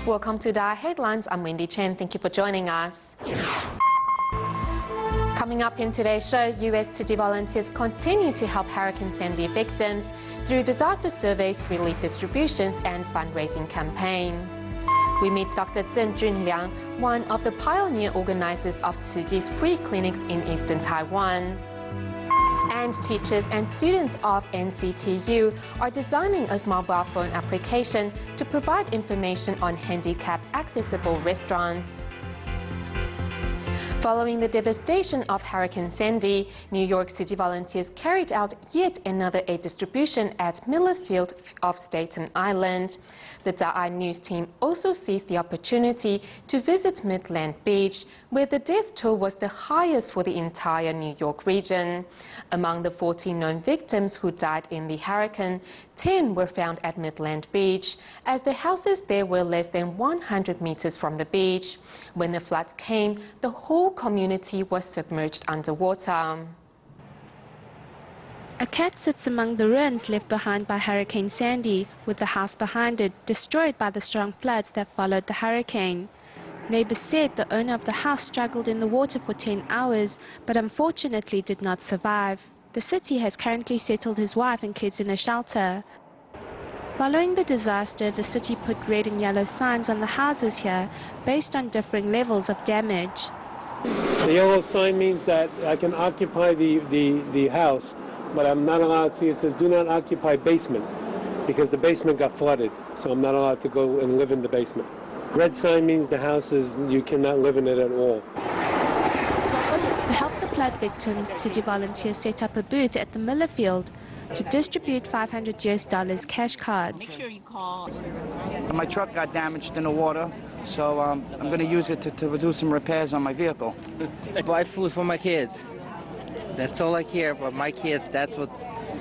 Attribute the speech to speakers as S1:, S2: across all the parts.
S1: Welcome to DaAi Headlines. I'm Wendy Chen. Thank you for joining us. Coming up in today's show, US city volunteers continue to help Hurricane Sandy victims through disaster surveys, relief distributions and fundraising campaign. We meet Dr. Deng Junliang, one of the pioneer organizers of Tzu Chi's free clinics in eastern Taiwan. And teachers and students of NCTU are designing a mobile phone application to provide information on handicap-accessible restaurants. Following the devastation of Hurricane Sandy, New York City volunteers carried out yet another aid distribution at Miller Field of Staten Island. The DaAi News team also seized the opportunity to visit Midland Beach, where the death toll was the highest for the entire New York region. Among the 14 known victims who died in the hurricane, 10 were found at Midland Beach, as the houses there were less than 100 meters from the beach. When the flood came, the whole community was submerged underwater.
S2: A cat sits among the ruins left behind by Hurricane Sandy, with the house behind it destroyed by the strong floods that followed the hurricane. Neighbors said the owner of the house struggled in the water for 10 hours, but unfortunately did not survive. The city has currently settled his wife and kids in a shelter. Following the disaster, the city put red and yellow signs on the houses here based on differing levels of damage.
S3: The yellow sign means that I can occupy the house, but I'm not allowed to see. It says do not occupy basement, because the basement got flooded, so I'm not allowed to go and live in the basement. Red sign means the house is, you cannot live in it at all.
S2: To help the flood victims, Tzu Chi volunteers set up a booth at the Miller Field to distribute $500 cash cards.
S4: Make sure you call.
S5: My truck got damaged in the water, so I'm going to use it to do some repairs on my vehicle.
S6: I buy food for my kids. That's all I care about. My kids, that's what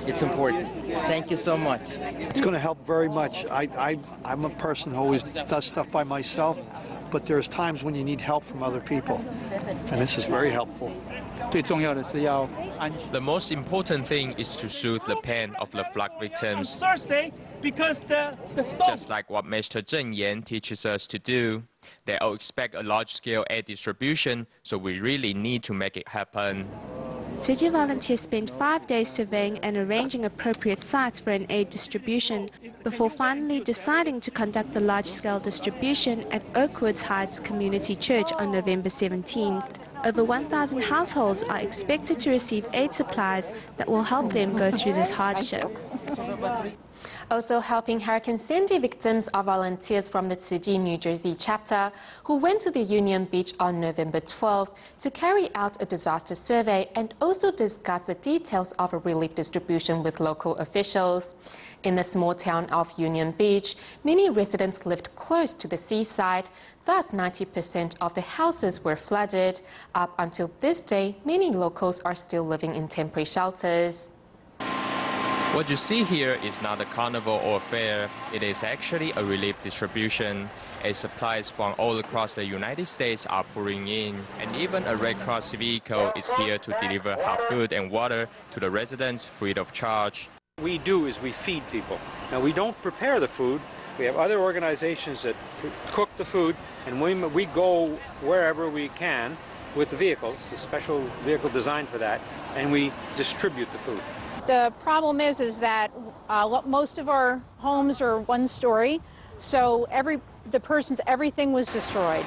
S6: it's important. Thank you so much.
S7: It's going to help very much. I'm a person who always does stuff by myself, but there's times when you need help from other people, and this is very helpful.
S8: The most important thing is to soothe the pain of the flood victims.
S9: Thursday, because the
S8: Just like what Mr. Zheng Yan teaches us to do. They all expect a large-scale aid distribution, so we really need to make it happen.
S2: Tzu Chi volunteers spent 5 days surveying and arranging appropriate sites for an aid distribution before finally deciding to conduct the large-scale distribution at Oakwoods Heights Community Church on November 17th. Over 1,000 households are expected to receive aid supplies that will help them go through this hardship.
S1: Also helping Hurricane Sandy victims are volunteers from the Tzu Chi New Jersey chapter who went to the Union Beach on November 12th to carry out a disaster survey and also discuss the details of a relief distribution with local officials. In the small town of Union Beach, many residents lived close to the seaside, thus 90% of the houses were flooded. Up until this day, many locals are still living in temporary shelters.
S8: What you see here is not a carnival or fair. It is actually a relief distribution. As supplies from all across the United States are pouring in, and even a Red Cross vehicle is here to deliver hot food and water to the residents free of charge.
S10: What we do is we feed people. Now, we don't prepare the food. We have other organizations that cook the food, and we go wherever we can with the vehicles, a special vehicle designed for that, and we distribute the food.
S11: The problem is that most of our homes are one story, so everything was destroyed.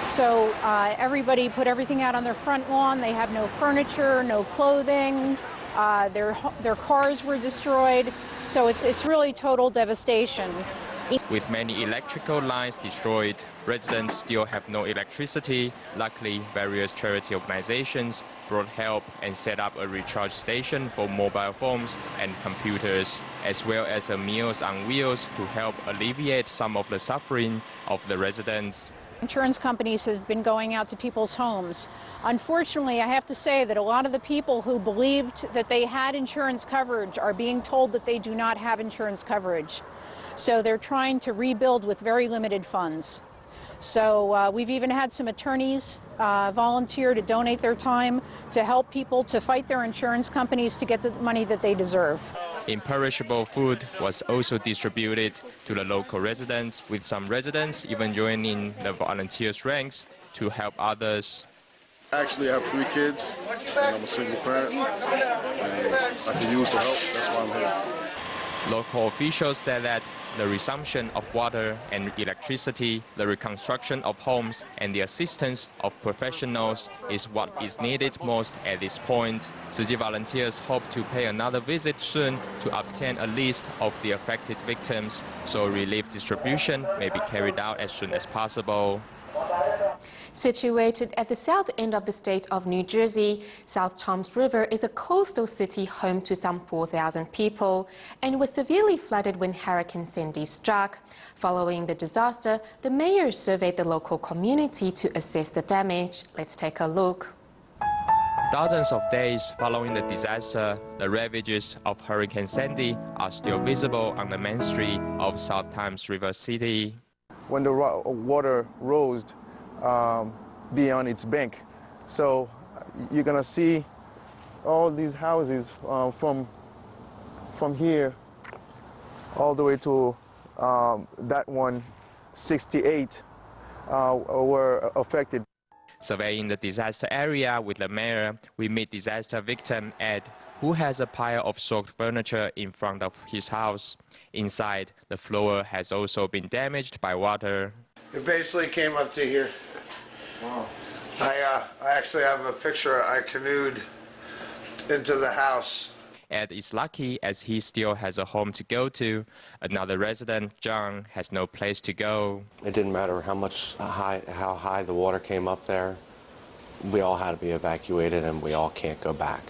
S11: So everybody put everything out on their front lawn. They have no furniture, no clothing. Their cars were destroyed. So it's really total devastation.
S8: With many electrical lines destroyed, residents still have no electricity. Luckily, various charity organizations brought help and set up a recharge station for mobile phones and computers, as well as a Meals on Wheels to help alleviate some of the suffering of the residents.
S11: Insurance companies have been going out to people's homes. Unfortunately, I have to say that a lot of the people who believed that they had insurance coverage are being told that they do not have insurance coverage. So they're trying to rebuild with very limited funds. So we've even had some attorneys volunteer to donate their time to help people to fight their insurance companies to get the money that they deserve.
S8: Imperishable food was also distributed to the local residents, with some residents even joining the volunteers' ranks to help others.
S4: Actually, I have 3 kids, and I'm a single parent, and I can use the help. That's why I'm here.
S8: Local officials said that the resumption of water and electricity, the reconstruction of homes, and the assistance of professionals is what is needed most at this point. Tzu Chi volunteers hope to pay another visit soon to obtain a list of the affected victims, so relief distribution may be carried out as soon as possible.
S1: Situated at the south end of the state of New Jersey, South Toms River is a coastal city home to some 4,000 people and was severely flooded when Hurricane Sandy struck. Following the disaster, the mayor surveyed the local community to assess the damage. Let's take a look.
S8: Dozens of days following the disaster, the ravages of Hurricane Sandy are still visible on the main street of South Toms River City.
S12: When the water rose beyond its bank. So you're going to see all these houses from here all the way to that one, 68, were affected.
S8: Surveying the disaster area with the mayor, we meet disaster victim Ed, who has a pile of soaked furniture in front of his house. Inside, the floor has also been damaged by water.
S13: It basically came up to here. Wow. I actually have a picture. I canoed into the house.
S8: Ed is lucky as he still has a home to go to. Another resident, John, has no place to go.
S14: It didn't matter how high the water came up there. We all had to be evacuated and we all can't go back.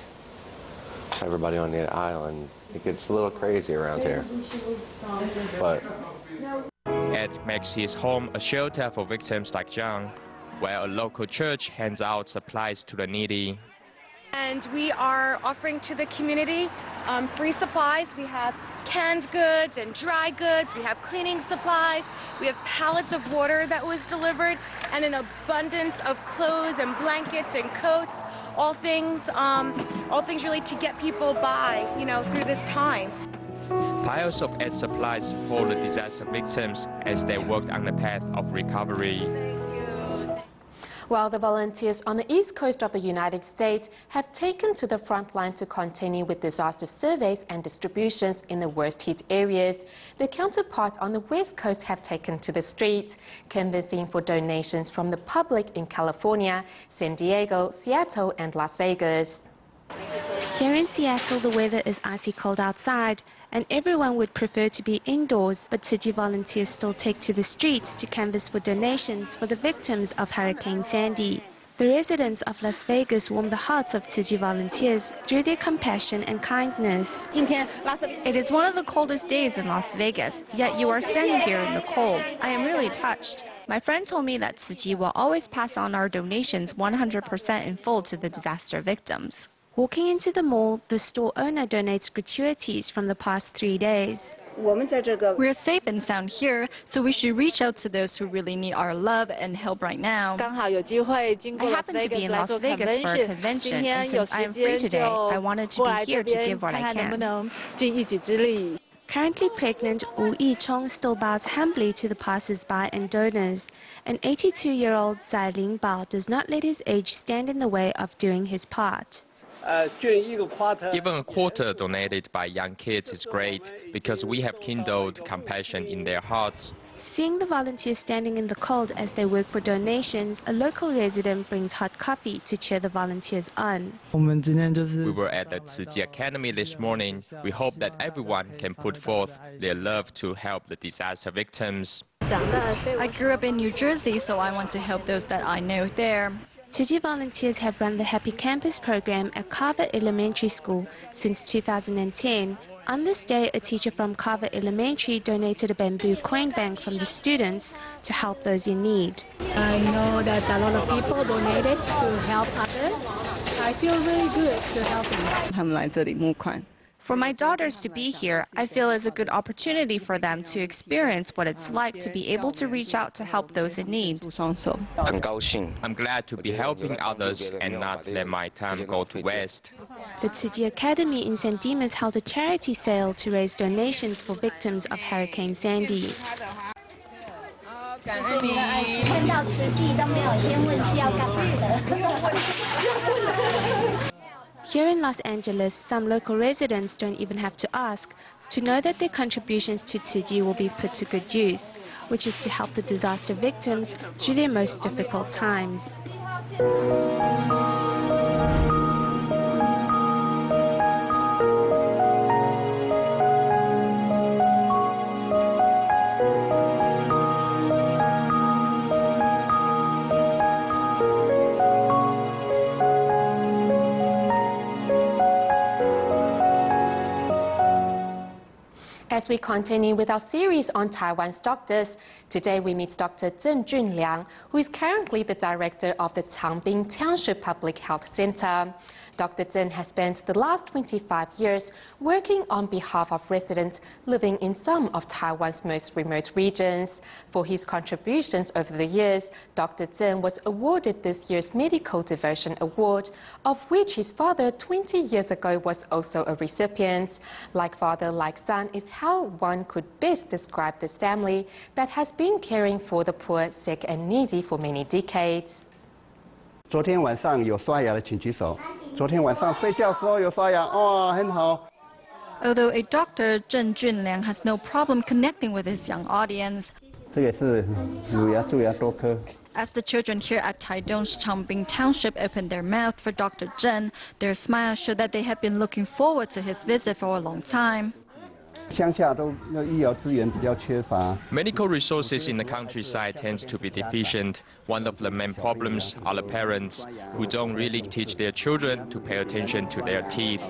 S14: So everybody on the island, it gets a little crazy around here. But
S8: Ed makes his home a shelter for victims like John, where a local church hands out supplies to the needy.
S15: And we are offering to the community free supplies. We have canned goods and dry goods. We have cleaning supplies. We have pallets of water that was delivered and an abundance of clothes and blankets and coats, all things really to get people by, through this time.
S8: Piles of aid supplies support the disaster victims as they worked on the path of recovery.
S1: While the volunteers on the east coast of the United States have taken to the front line to continue with disaster surveys and distributions in the worst hit areas, the counterparts on the west coast have taken to the streets, canvassing for donations from the public in California, San Diego, Seattle, and Las Vegas.
S2: Here in Seattle, the weather is icy cold outside, and everyone would prefer to be indoors, but Tzu Chi volunteers still take to the streets to canvass for donations for the victims of Hurricane Sandy. The residents of Las Vegas warm the hearts of Tzu Chi volunteers through their compassion and kindness.
S16: It is one of the coldest days in Las Vegas, yet you are standing here in the cold. I am really touched. My friend told me that Tzu Chi will always pass on our donations 100% in full to the disaster victims.
S2: Walking into the mall, the store owner donates gratuities from the past 3 days.
S17: We're safe and sound here, so we should reach out to those who really need our love and help right now.
S16: I happen to be in Las Vegas for a convention, and since I am free today, I wanted to be here to give what I can.
S2: Currently pregnant, Wu Yichong still bows humbly to the passers-by and donors. An 82-year-old Zai Lingbao does not let his age stand in the way of doing his part.
S8: Even a quarter donated by young kids is great because we have kindled compassion in their hearts.
S2: Seeing the volunteers standing in the cold as they work for donations, a local resident brings hot coffee to cheer the volunteers on.
S8: We were at the Tzu Chi Academy this morning. We hope that everyone can put forth their love to help the disaster victims.
S17: I grew up in New Jersey, so I want to help those that I know there.
S2: Tzu Chi volunteers have run the Happy Campus program at Carver Elementary School since 2010. On this day, a teacher from Carver Elementary donated a bamboo coin bank from the students to help those in need.
S18: I know that a lot of people donated to help others. I feel really good to help them.
S16: For my daughters to be here, I feel it's a good opportunity for them to experience what it's like to be able to reach out to help those in need.
S8: I'm glad to be helping others and not let my time go to waste.
S2: The Tzu Chi Academy in St. Dimas held a charity sale to raise donations for victims of Hurricane Sandy. Here in Los Angeles, some local residents don't even have to ask to know that their contributions to Tzu Chi will be put to good use, which is to help the disaster victims through their most difficult times.
S1: As we continue with our series on Taiwan's doctors, today we meet Dr. Zheng Junliang, who is currently the director of the Changbin Township Public Health Center. Dr. Zheng has spent the last 25 years working on behalf of residents living in some of Taiwan's most remote regions. For his contributions over the years, Dr. Zheng was awarded this year's Medical Devotion Award, of which his father 20 years ago was also a recipient. Like father, like son is how one could best describe this family that has been caring for the poor, sick and needy for many decades.
S19: 昨天晚上有刷牙的请举手。昨天晚上睡觉时候有刷牙，哇，很好。
S17: Although a doctor, Zheng Junliang has no problem connecting with his young audience.
S19: 这个是乳牙、蛀牙多颗。
S17: As the children here at Taidong's Changbin Township opened their mouth for Dr. Zheng, their smiles showed that they had been looking forward to his visit for a long time.
S8: Medical resources in the countryside tends to be deficient. One of the main problems are the parents, who don't really teach their children to pay attention to their teeth.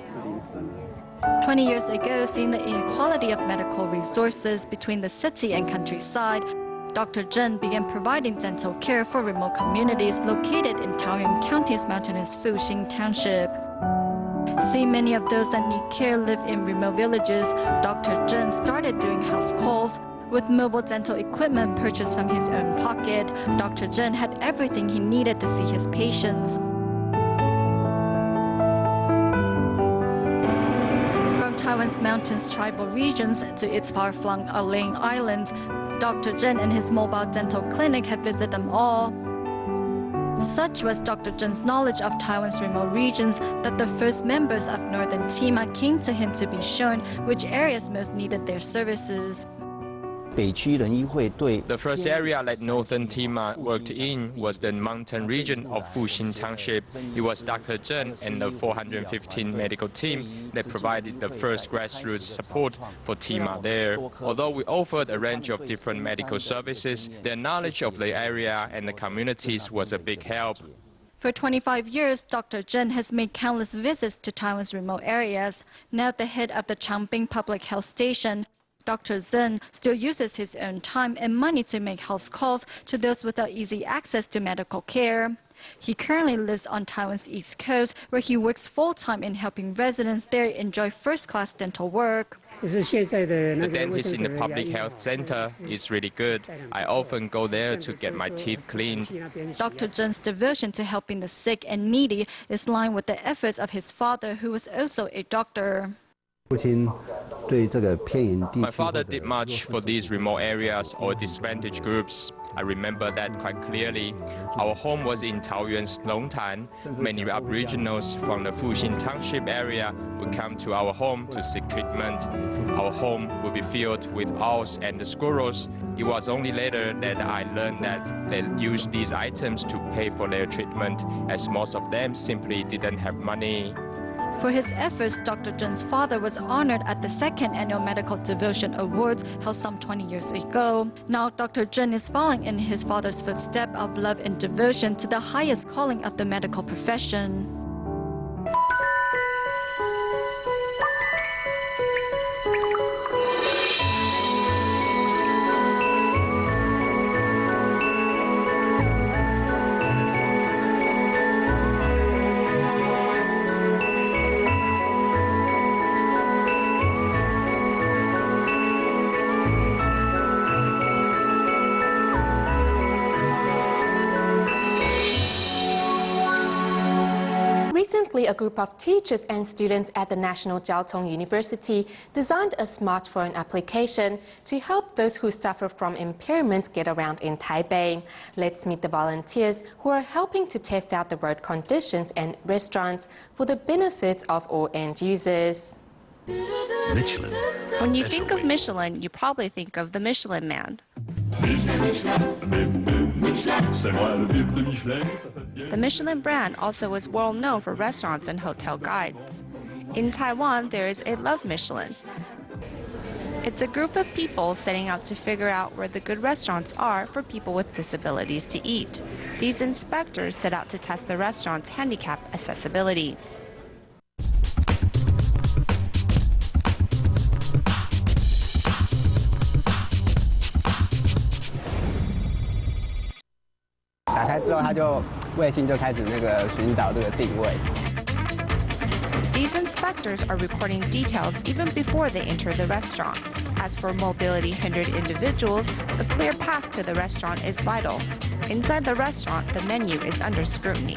S17: 20 years ago, seeing the inequality of medical resources between the city and countryside, Dr. Zheng began providing dental care for remote communities located in Taoyuan County's mountainous Fuxing Township. Seeing many of those that need care live in remote villages, Dr. Zheng started doing house calls. With mobile dental equipment purchased from his own pocket, Dr. Zheng had everything he needed to see his patients. From Taiwan's mountains tribal regions to its far-flung Aling Islands, Dr. Zheng and his mobile dental clinic have visited them all. Such was Dr. Zheng's knowledge of Taiwan's remote regions that the first members of Northern Tima came to him to be shown which areas most needed their services.
S8: The first area that Northern Tima worked in was the mountain region of Fuxing Township. It was Dr. Zheng and the 415 medical team that provided the first grassroots support for Tima there. Although we offered a range of different medical services, their knowledge of the area and the communities was a big help.
S17: For 25 years, Dr. Zheng has made countless visits to Taiwan's remote areas. Now the head of the Changbin Public Health Station, Dr. Zheng still uses his own time and money to make house calls to those without easy access to medical care. He currently lives on Taiwan's east coast, where he works full-time in helping residents there enjoy first-class dental work.
S8: The dentist in the public health center is really good. I often go there to get my teeth cleaned.
S17: Dr. Zheng's devotion to helping the sick and needy is in line with the efforts of his father, who was also a doctor.
S8: My father did much for these remote areas or disadvantaged groups. I remember that quite clearly. Our home was in Taoyuan's Longtan. Many aboriginals from the Fuxing Township area would come to our home to seek treatment. Our home would be filled with owls and the squirrels. It was only later that I learned that they used these items to pay for their treatment, as most of them simply didn't have money.
S17: For his efforts, Dr. Zheng's father was honored at the second annual Medical Devotion Awards held some 20 years ago. Now, Dr. Zheng is following in his father's footsteps of love and devotion to the highest calling of the medical profession.
S1: Recently, a group of teachers and students at the National Jiao Tong University designed a smartphone application to help those who suffer from impairment get around in Taipei. Let's meet the volunteers who are helping to test out the road conditions and restaurants for the benefit of all end users.
S16: Michelin. When you think of Michelin, you probably think of the Michelin Man. The Michelin brand also is well known for restaurants and hotel guides. In Taiwan, there is a Love Michelin. It's a group of people setting out to figure out where the good restaurants are for people with disabilities to eat. These inspectors set out to test the restaurant's handicap accessibility. These inspectors are recording details even before they enter the restaurant. As for mobility-hindered individuals, a clear path to the restaurant is vital. Inside the restaurant, the menu is under scrutiny.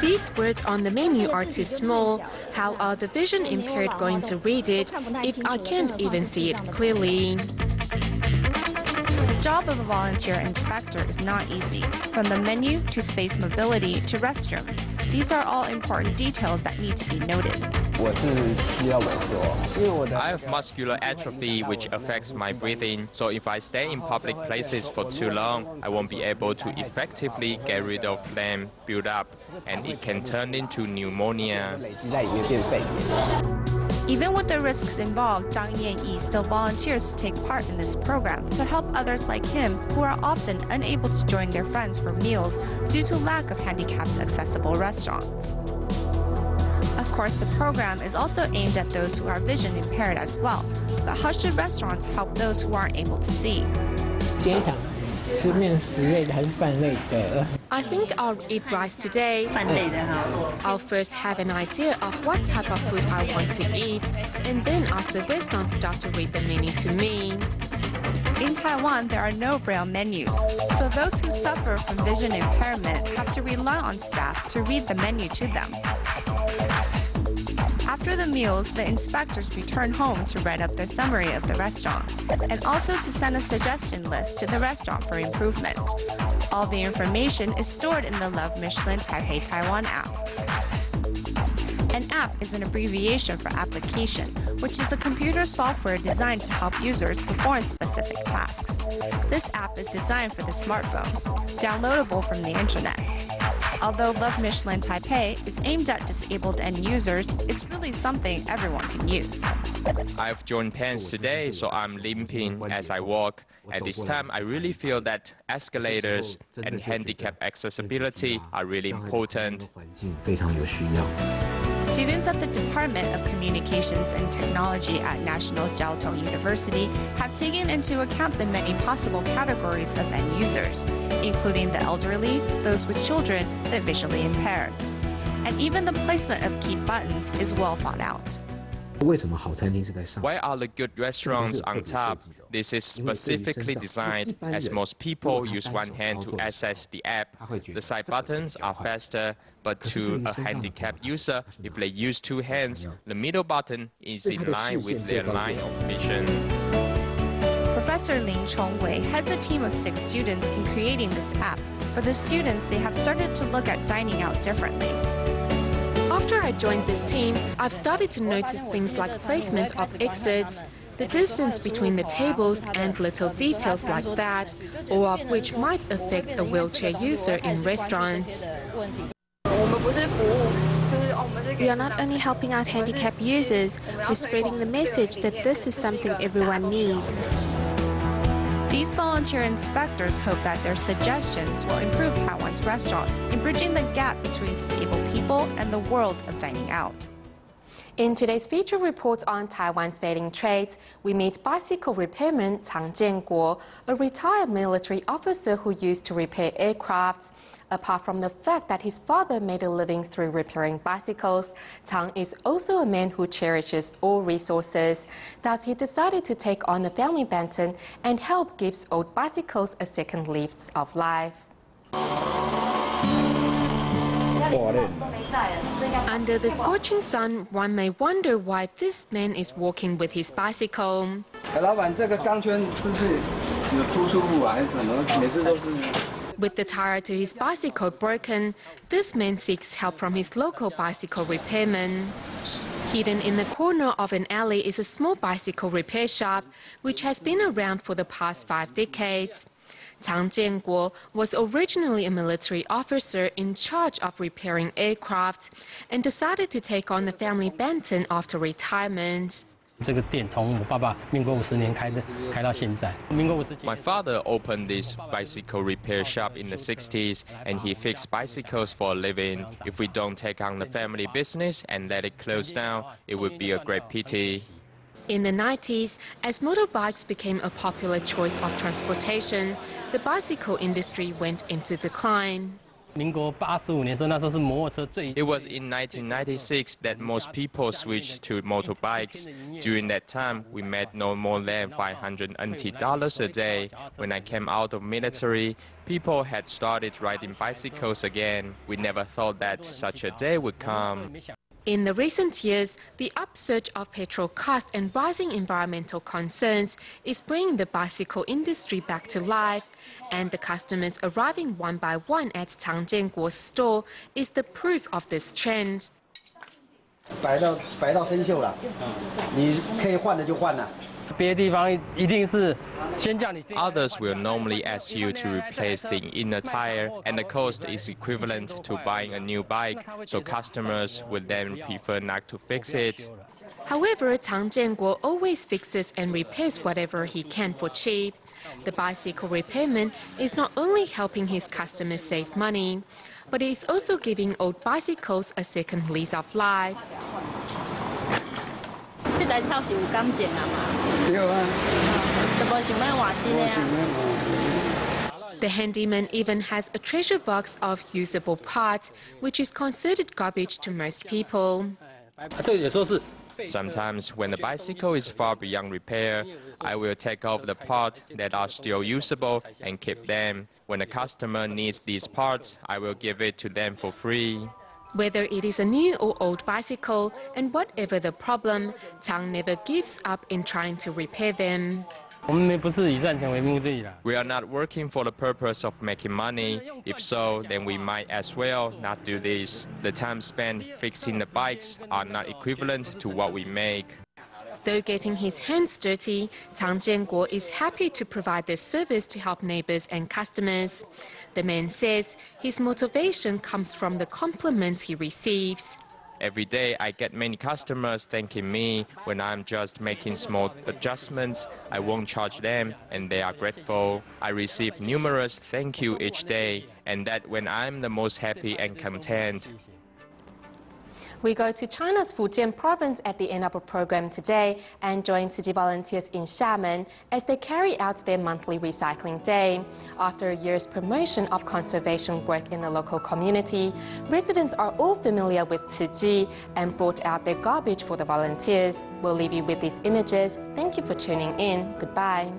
S1: These words on the menu are too small. How are the vision impaired going to read it if I can't even see it clearly?
S16: The job of a volunteer inspector is not easy. From the menu to space mobility to restrooms, these are all important details that need to be noted.
S8: I have muscular atrophy which affects my breathing, so if I stay in public places for too long, I won't be able to effectively get rid of phlegm build up, and it can turn into pneumonia.
S16: Even with the risks involved, Zhang Yanyi still volunteers to take part in this program to help others like him who are often unable to join their friends for meals due to lack of handicapped accessible restaurants. Of course, the program is also aimed at those who are vision impaired as well. But how should restaurants help those who aren't able to see?
S1: I think I'll eat rice today. I'll first have an idea of what type of food I want to eat, and then ask the restaurant staff to read the menu to me.
S16: In Taiwan, there are no braille menus, so those who suffer from vision impairment have to rely on staff to read the menu to them. After the meals, the inspectors return home to write up the summary of the restaurant and also to send a suggestion list to the restaurant for improvement. All the information is stored in the Love Michelin Taipei Taiwan app. An app is an abbreviation for application, which is a computer software designed to help users perform specific tasks. This app is designed for the smartphone, downloadable from the internet. Although Love Michelin Taipei is aimed at disabled end users, it's really something everyone can use.
S8: I've joined pants today, so I'm limping as I walk. At this time, I really feel that escalators and handicap accessibility are really important.
S16: Students at the Department of Communications and Technology at National Jiao Tong University have taken into account the many possible categories of end users, including the elderly, those with children, the visually impaired. And even the placement of key buttons is well thought out.
S8: Why are the good restaurants on top? This is specifically designed as most people use one hand to access the app. The side buttons are faster, but to a handicapped user, if they use two hands, the middle button is in line with their line of vision.
S16: Professor Lin Chongwei heads a team of 6 students in creating this app. For the students, they have started to look at dining out differently.
S1: After I joined this team, I've started to notice things like placement of exits, the distance between the tables, and little details like that, all of which might affect a wheelchair user in restaurants.
S2: We are not only helping out handicapped users, we're spreading the message that this is something everyone needs.
S16: These volunteer inspectors hope that their suggestions will improve Taiwan's restaurants in bridging the gap between disabled people and the world of dining out.
S1: In today's feature report on Taiwan's fading trades, we meet bicycle repairman Chang Jianguo, a retired military officer who used to repair aircrafts. Apart from the fact that his father made a living through repairing bicycles, Chang is also a man who cherishes all resources. Thus, he decided to take on the family baton and help give old bicycles a second lease of life. Under the scorching sun, one may wonder why this man is walking with his bicycle. With the tire to his bicycle broken, this man seeks help from his local bicycle repairman. Hidden in the corner of an alley is a small bicycle repair shop, which has been around for the past 5 decades. Tang Jianguo was originally a military officer in charge of repairing aircraft and decided to take on the family baton after retirement.
S8: My father opened this bicycle repair shop in the 60s, and he fixed bicycles for a living. If we don't take on the family business and let it close down, it would be a great pity.
S1: In the 90s, as motorbikes became a popular choice of transportation, the bicycle industry went into decline.
S8: It was in 1996 that most people switched to motorbikes. During that time, we made no more than $500 a day. When I came out of military, people had started riding bicycles again. We never thought that such a day would come.
S1: In the recent years, the upsurge of petrol costs and rising environmental concerns is bringing the bicycle industry back to life, and the customers arriving one by one at Tang Jianguo's store is the proof of this trend.
S8: Others will normally ask you to replace the inner tire, and the cost is equivalent to buying a new bike, so customers would then prefer not to fix it.
S1: However, Tang Jianguo always fixes and repairs whatever he can for cheap. The bicycle repairman is not only helping his customers save money, but he is also giving old bicycles a second lease of life. The handyman even has a treasure box of usable parts, which is considered garbage to most people.
S8: Sometimes, when the bicycle is far beyond repair, I will take off the parts that are still usable and keep them. When a customer needs these parts, I will give it to them for free.
S1: Whether it is a new or old bicycle, and whatever the problem, Tang never gives up in trying to repair them.
S8: We are not working for the purpose of making money. If so, then we might as well not do this. The time spent fixing the bikes are not equivalent to what we make.
S1: Though getting his hands dirty, Tang Jianguo is happy to provide this service to help neighbors and customers. The man says his motivation comes from the compliments he receives.
S8: Every day, I get many customers thanking me. When I'm just making small adjustments, I won't charge them, and they are grateful. I receive numerous thank you each day, and that when I'm the most happy and content.
S1: We go to China's Fujian province at the end of our program today and join Tzu Chi volunteers in Xiamen as they carry out their monthly recycling day. After a year's promotion of conservation work in the local community, residents are all familiar with Tzu Chi and brought out their garbage for the volunteers. We'll leave you with these images. Thank you for tuning in. Goodbye.